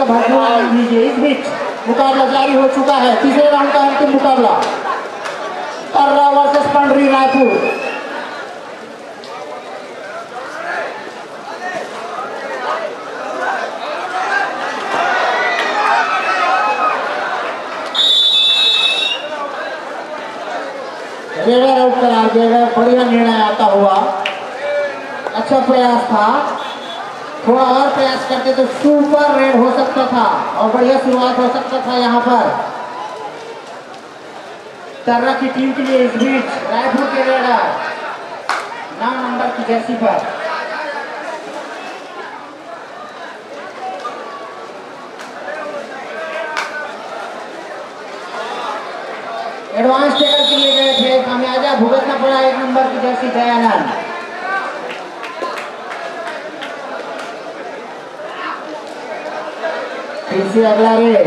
का भरपूर आनंद लीजिए। इस बीच मुकाबला जारी हो चुका है। तीसरे राउंड का अंतिम मुकाबला Karra versus Pandri Raipur. Raider out करार दिया गया। बढ़िया निर्णय आता हुआ, अच्छा प्रयास था। थोड़ा और प्रयास करते तो सुपर रेड हो सकता था और बढ़िया शुरुआत हो सकता था यहाँ पर कर्रा की टीम के लिए। इस बीच रायपुर के रेडर 9 नंबर की जर्सी पर एडवांस टेकर के लिए गए थे, खामियाजा भुगतना पड़ा 1 नंबर की जर्सी दयानंद। फिर से अगला रेड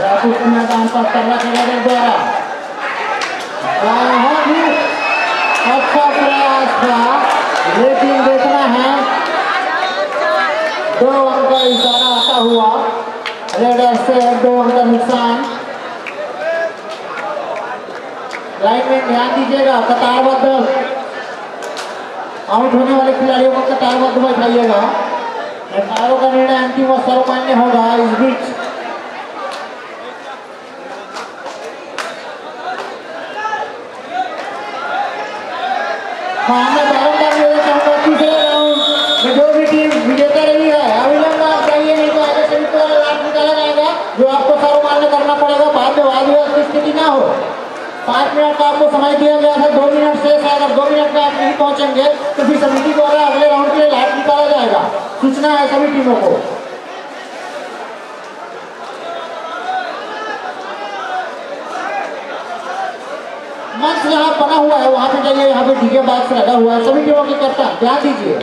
रायपुर के मैदान पर कर्रा के रेडर द्वारा बहुत ही अच्छा प्रयास था, लेकिन देखना है 2 अंक का इशारा आता हुआ। रेडर से 2 अंक का नुकसान। लाइन में ध्यान दीजिएगा, कतारबद्ध आउट होने वाले खिलाड़ियों को कतारबद्ध बैठाइएगा। एम्पायरों का निर्णय अंतिम और सर्वमान्य होगा। इस बीच मैं बारंबार ये चाहूंगा तीसरे राउंड में जो भी टीम विजेता रही है अविलंब आप चाहिए, नहीं तो आगे सभी को लाभ निकाला जाएगा जो आपको सर्वमान्य करना पड़ेगा। बाद में वाद विवाद की स्थिति ना हो। 5 मिनट का आपको समय दिया गया था, 2 मिनट शेष है। अगर 2 मिनट में आप नहीं पहुंचेंगे तो फिर समिति द्वारा अगले राउंड के लिए लाभ निकाला जाएगा। सूचना है सभी टीमों को। मंच जहां बना हुआ है वहां पे जाइए, यहाँ पे डीजे बॉक्स लगा हुआ है। सभी टीमों के कप्तान ध्यान दीजिए।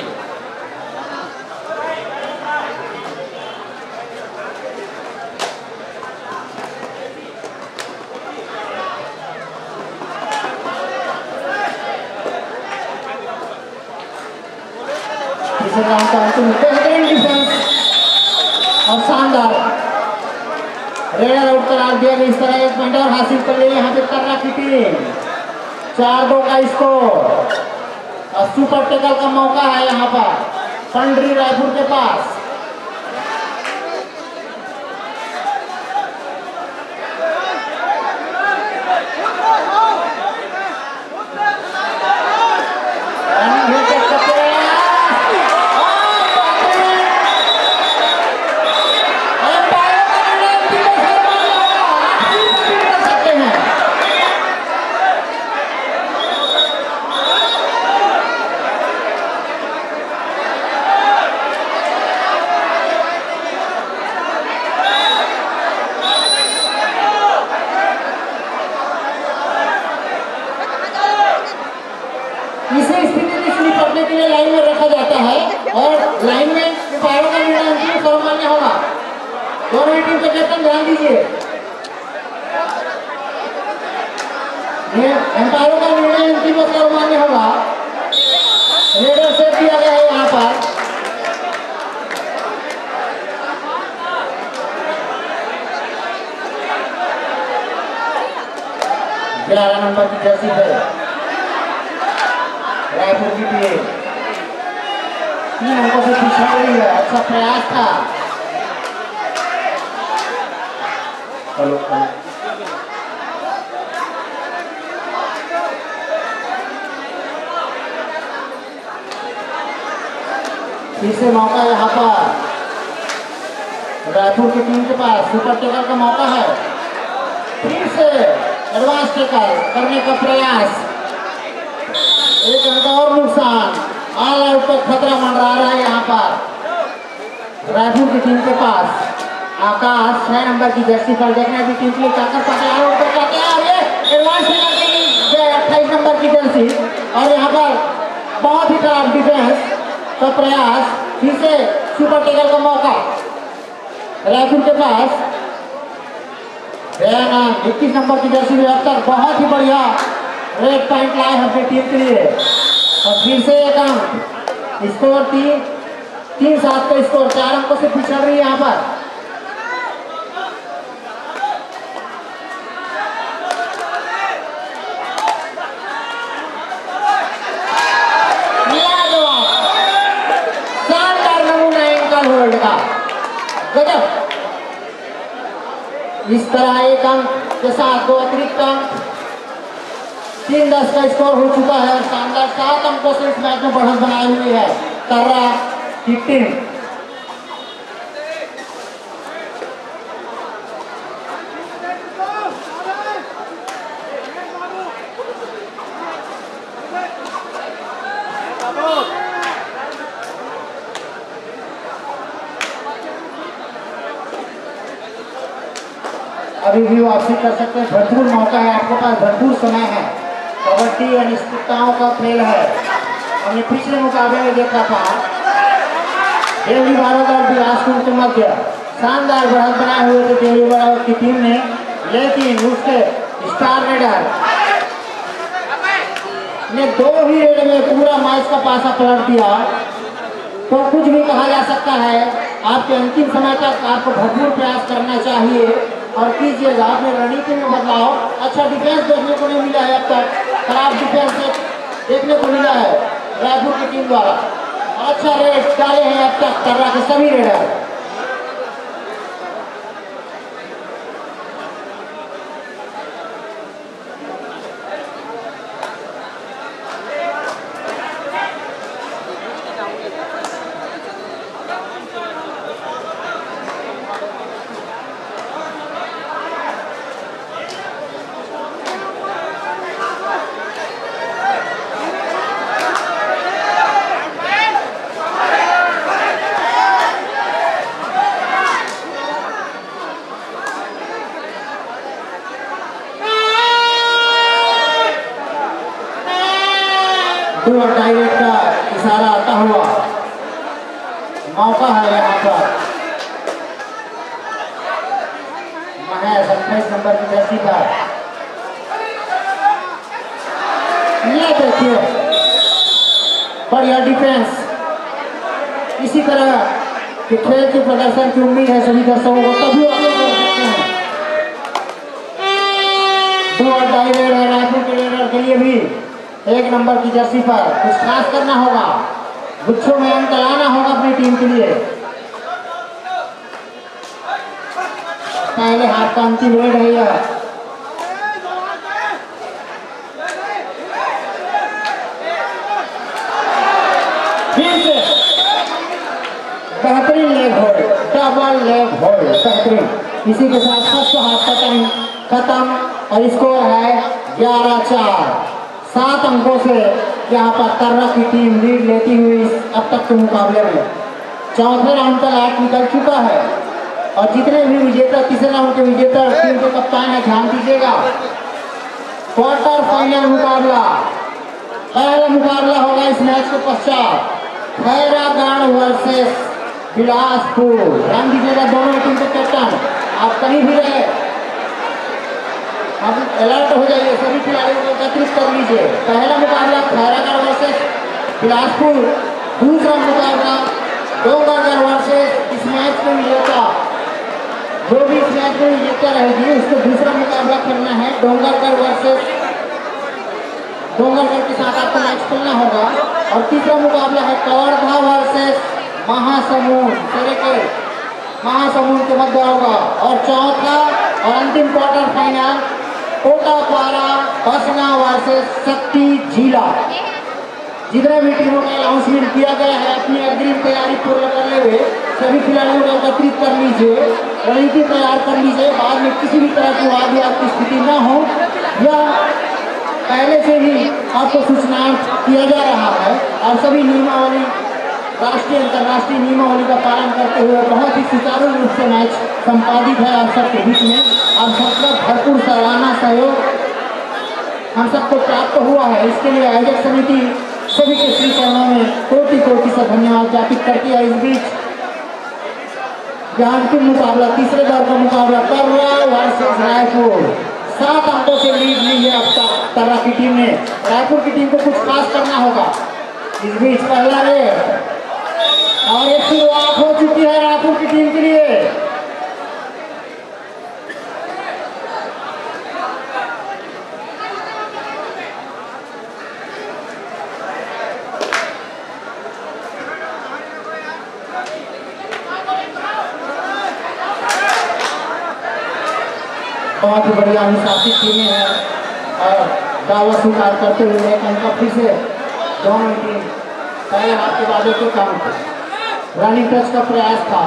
बेहतरीन डिफेंस और शानदार रेडर आउट करार दिया गया। इस तरह 1 पॉइंट और हासिल कर लिए यहाँ पे कर्रा की टीम। 4-2 का स्कोर और सुपर टेकल का मौका है यहाँ पर पंडरी रायपुर के पास। एम्पायरों का निर्णय अंतिम और सर्वमान्य होगा। रेडर सेट दिया गया है यहाँ पर। ग्यारह नंबर की जर्सी है रायपुर की टीम। 3 अंकों से पीछे रही है। अच्छा प्रयास था। हेलो तीसरे मौका यहाँ पर रायपुर की टीम के पास सुपर टेकर का मौका है। फिर से एडवांस टेकर करने का प्रयास। 1 अंक और नुकसान। ऑल आउट का खतरा मंडरा रहा है यहाँ पर रायपुर की टीम के पास। आकाश 6 नंबर की जर्सी पर देखने की टीम के लिए चाकर पाटे ऊपर जाते हैं। और ये एडवांस टेकर के लिए 28 नंबर की जर्सी और यहाँ पर बहुत ही खराब डिफेंस का प्रयास। फिर से सुपर टेकर का मौका रायपुर के पास। 21 नंबर की जर्सी में अब तक बहुत ही बढ़िया रेड पॉइंट लाए अपनी टीम के लिए। और फिर से 1 अंक। स्कोर 3 3-7 का स्कोर, 4 अंकों से पिछड़ रही है यहाँ पर। शानदार नमूना एंकल होल्ड का, गजब। इस तरह 1 अंक के साथ 2 अतिरिक्त अंक, 3-10 का स्कोर हो चुका है। शानदार 7 अंकों से इस मैच में बढ़त बनाई हुई है कर्रा की टीम। अभी भी वापसी कर सकते हैं, भरपूर मौका है आपके पास, भरपूर समय है। कबड्डी अनिश्चितताओं का खेल है। हमने पिछले मुकाबले में देखा था देवरी भारत और बिलासपुर के मध्य शानदार बढ़त बनाए हुए थे देवरी भारत की टीम ने, लेकिन उसके स्टार रेडर ने 2 ही रेड में पूरा मैच का पासा पलट दिया। तो कुछ भी कहा जा सकता है, आपके अंतिम समय तक आपको भरपूर प्रयास करना चाहिए और कीजिएगा। आपने रणनीति में बदलाव, अच्छा डिफेंस देखने को नहीं मिला है अब तक, खराब डिफेंस देखने को मिला है रायपुर की टीम द्वारा। अच्छा रेड डाले हैं अब तक कर्रा के सभी रेडर। डायरेक्ट का इशारा आता हुआ मौका है यहाँ पर। महेश 28 नंबर की जर्सी पर, ये देखिए बढ़िया डिफेंस। इसी तरह के खेल के प्रदर्शन की उम्मीद है सभी दर्शकों को, तभी आप लोग कर सकते हैं। 2 डायरेक्ट है रायपुर के रेडर के लिए भी 1 नंबर की जर्सी पर कुछ खास करना होगा, गुच्छों में अंक लाना होगा अपनी टीम के लिए। पहले हाथ का अंतिम रेड है यह। फिर से बेहतरीन leg hold, double leg hold, बेहतरीन। इसी के साथ फर्स्ट हाफ का टाइम खत्म और स्कोर है 11-4। 7 अंकों से यहाँ पर कर्रा की टीम लीड लेती हुई अब तक के मुकाबले में। चौथे राउंड का लाइट निकल चुका है और जितने भी विजेता, तीसरे राउंड के विजेता टीम के कप्तान है, ध्यान दीजिएगा। क्वार्टर फाइनल मुकाबला, पहला मुकाबला होगा इस मैच के पश्चात खैरागढ़ वर्सेस बिलासपुर। ध्यान दीजिएगा दोनों टीम के कैप्टन, आप कहीं भी रहे अब अलर्ट हो जाइए, सभी खिलाड़ियों को एकत्रित कर लीजिए। पहला मुकाबला खैरागढ़ वर्सेस बिलासपुर, दूसरा मुकाबला डोंगरगढ़ वर्सेस इस मैच में विजेता, जो भी इस मैच में विजेता रहेगी उसको दूसरा मुकाबला करना है डोंगरगढ़ वर्सेस, डोंगरगढ़ के साथ आपको मैच खेलना होगा। और तीसरा मुकाबला है कवर्धा वर्सेस महासमुंद, महासमुंद के मध्य होगा। और चौथा और अंतिम क्वार्टर फाइनल कोटापारा बसना वर्सेस शक्ति जिला। जितने भी टीमों का अनाउंसमेंट किया गया है अपनी अग्रिम तैयारी पूर्ण करने हुए सभी खिलाड़ियों को एकत्रित कर लीजिए, रणनीति तैयार कर लीजिए। बाद में किसी भी तरह की वाद विवाद की स्थिति न हो, यह पहले से ही आपको सूचना किया जा रहा है और सभी नियमावली, राष्ट्रीय अंतर्राष्ट्रीय नियमावली का पालन करते हुए बहुत ही सुचारू रूप से मैच संपादित है आप सबके बीच में। आप सबका भरपूर सराहना सहयोग हम सबको प्राप्त हुआ है, इसके लिए आयोजक समिति सभी के श्री चरणों में कोटि कोटि से धन्यवाद ज्ञापित करती है। इस बीच यहाँ अंतिम मुकाबला, तीसरे दौर का मुकाबला कर्रा वर्सेस रायपुर, 7 अंकों से लीड ली है अब तक कर्रा की टीम ने। रायपुर की टीम को कुछ खास करना होगा। इस बीच पहला रेड और एक शुरुआत हो चुकी है रायपुर की टीम के लिए। बहुत ही बढ़िया अनुशासित टीमें हैं और दावा स्वीकार करते हुए एक अंक फिर से दोनों टीम पहले हाथ के बाद एक काउंट रनिंग टच का प्रयास था।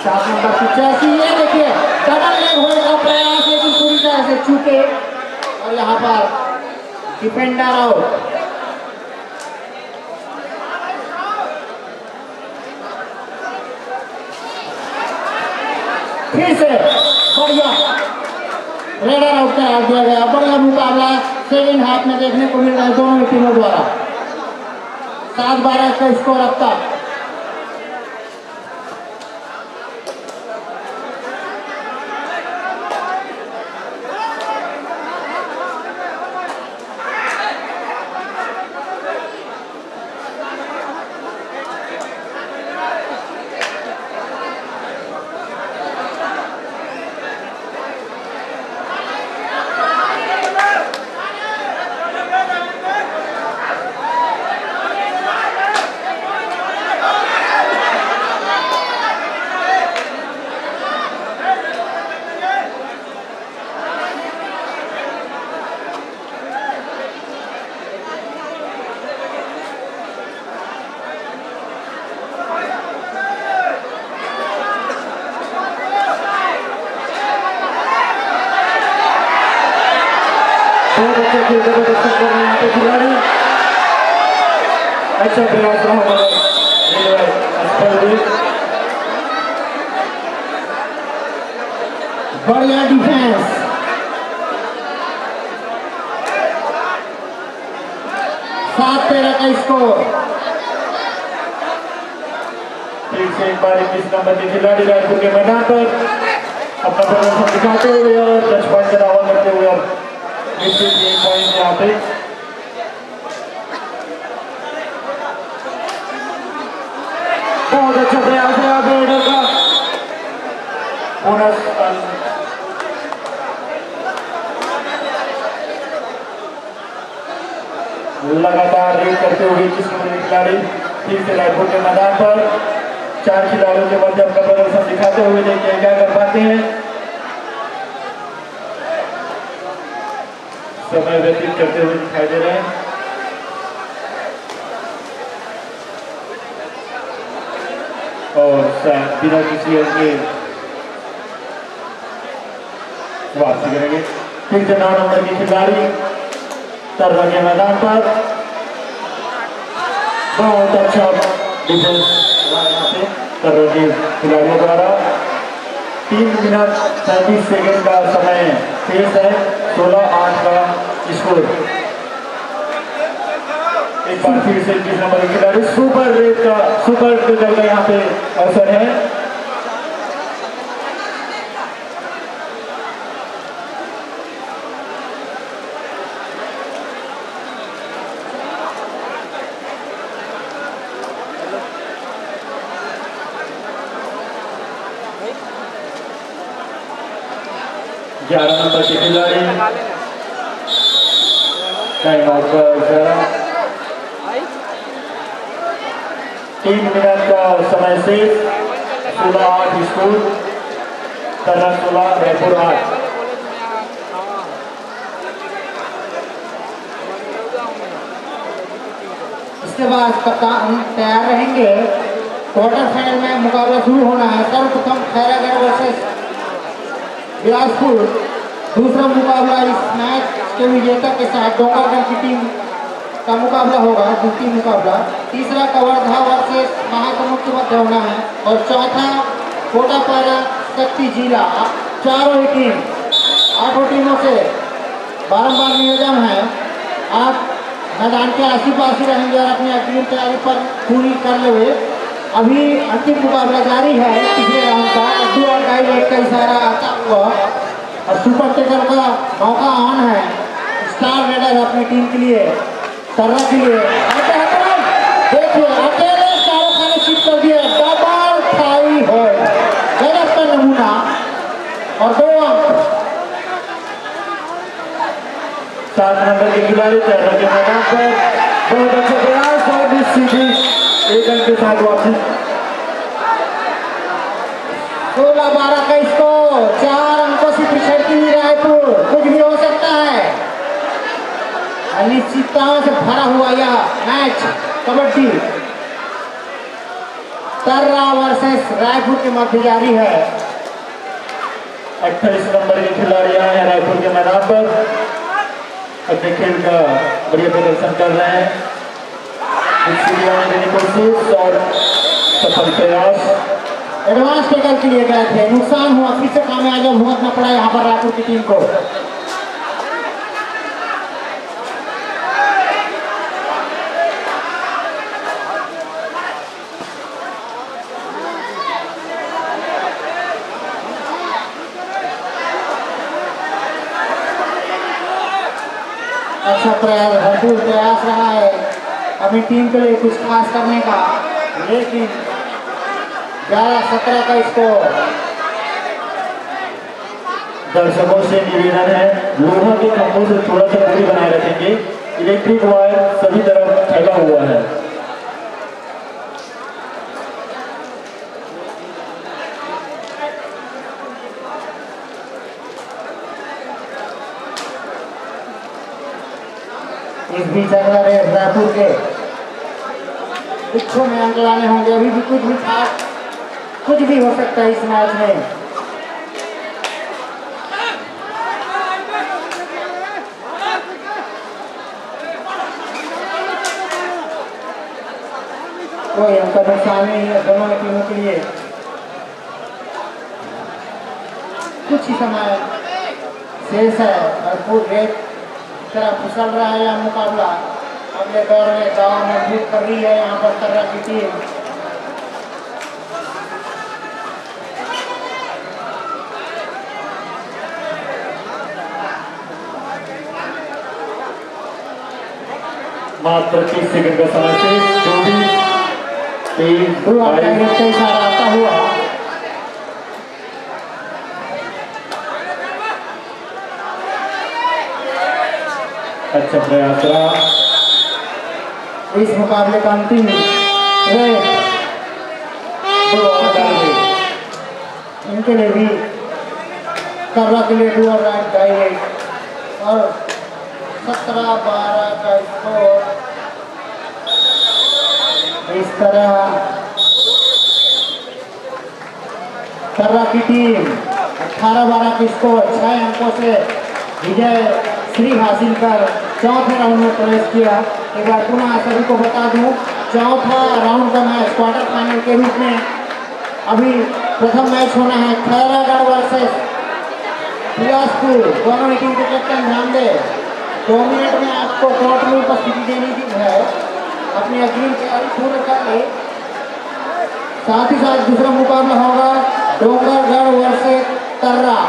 7 नंबर 85 ये देखिए डबल लेग होने का प्रयास लेकिन पूरी तरह से चूके और यहाँ पर डिफेंडर आउट। फिर से बढ़िया रेडर आउट करार दिया गया। बढ़िया मुकाबला सेकेंड हाफ में देखने को मिल रहा है दोनों टीमों द्वारा। 7-12 का स्कोर अब तक। अच्छा प्रयास रहा बढ़िया डिफेंस। सात 13 का स्कोर। फिर से एक बार 21 नंबर के खिलाड़ी रायपुर के मैदान पर अपना प्रदर्शन दिखाते हुए और 10 पॉइंट का दावा करते हुए अब पॉइंट यहाँ पे बहुत अच्छा प्रयास है यहाँ पे रेडर का बोनस। लगातार रेड करते हुए 21 नंबर के खिलाड़ी फिर से रायपुर के मैदान पर 4 खिलाड़ियों के मध्य अपना प्रदर्शन दिखाते हुए देखिए क्या कर पाते हैं। समय व्यतीत करते हुए दिखाई दे रहे हैं। और बिना किसी के वापसी करेंगे। फिर से 9 नंबर की खिलाड़ी तरवा के मैदान पर बहुत अच्छा डिफेंस यहाँ पे तरवा के खिलाड़ियों द्वारा। 3 मिनट 37 सेकेंड का समय शेष है। 16-8 का स्कोर। एक बार फिर से 21 नंबर के खिलाड़ी सुपर रेट का सुपर टेकर का यहाँ पे अवसर है। ग्यारह नंबर के खिलाड़ी टाइम आउट का इशारा। 3 मिनट का समय से 16-8 स्कोर। 16 रायपुर 8। इसके बाद कप्तान तैयार रहेंगे। क्वार्टर फाइनल में मुकाबला शुरू होना है। सर्वप्रथम खैरागढ़ वर्सेस बिलासपुर। दूसरा मुकाबला इस मैच के विजेता के साथ डोंगरगढ़ की टीम का मुकाबला होगा। द्वितीय मुकाबला। तीसरा कवर्धा वर्सेस महासमुंद के मध्य होना है और चौथा कोटापारा शक्ति जिला। चारों ही टीम 8 टीमों से बारंबार नियोजन है। आप मैदान के आस-पास ही रहेंगे और अपनी अग्रिम तैयारी पर पूरी कर लेंगे। अभी अंतिम मुकाबला जारी है। तीसरे राउंड का 2 और डाई लेग का इशारा आता हुआ और सुपर टेकर का मौका ऑन है। स्टार रेडर अपनी टीम के लिए तरवा के लिए देखिए अकेले 7 नंबर के खिलाड़ी तैरने के मैदान पर बहुत अच्छा प्रयास और सीधी 1 अंक के साथ वापसी। 16-12 का स्कोर, 4 अंकों से पिछड़ती हुई रायपुर, कुछ भी हो सकता है। अनिश्चितताओं से भरा हुआ यह मैच कबड्डी तर्रा वर्सेस रायपुर के मध्य जारी है। 28 नंबर के खिलाड़ी आए हैं रायपुर के मैदान पर, अपने खेल का बढ़िया प्रदर्शन कर रहे हैं। कोशिश और सफल प्रयास। एडवांस टेकल के लिए गए थे, नुकसान हुआ, फिर से कामयाब भुगतना पड़ा यहाँ पर रायपुर की टीम को। अच्छा प्रयास, भरपूर प्रयास रहा है अपनी टीम के लिए कुछ खास करने का, लेकिन 11-17 का स्कोर। दर्शकों से निवेदन है, लोहा के खंभों से थोड़ा सा दूरी बनाए रखेंगे। इलेक्ट्रिक वायर सभी तरफ फैला हुआ है। इस बीच अगर रायपुर के पिछों में अंक लाने होंगे, अभी भी कुछ भी हो सकता है इस मैच में। कोई अंक नुकसान नहीं है दोनों टीमों के लिए। कुछ ही समय शेष है, भरपूर रेत तरह फिसल रहा है यह मुकाबला। अगले दौर में दाव मजबूत कर रही है यहाँ पर तर्रा की टीम। मात्र 30 सेकंड का समय से 24-23 का इशारा आता हुआ अच्छा प्रयास रहा। इस मुकाबले का अंतिम इनके लिए भी तर्रा के लिए 2 राइट डायरेक्ट और 17-12 का स्कोर। इस तरह तर्रा की टीम 18-12 के स्कोर 6 अंकों से विजय श्री हासिल कर चौथे राउंड में प्रवेश किया। एक बार पुनः सभी को बता दूं, चौथा राउंड का मैच क्वार्टर फाइनल के रूप में अभी प्रथम मैच होना है खैरागढ़ वर्सेस बिलासपुर। दोनों ही टीम के कैप्टन ध्यान दे, 2 मिनट में आपको कोर्ट में उपस्थिति देनी है, अपनी अग्रिम तैयारी पूर्ण कर ले। साथ ही साथ दूसरा मुकाबला होगा डोंगरगढ़ वर्सेस तर्रा।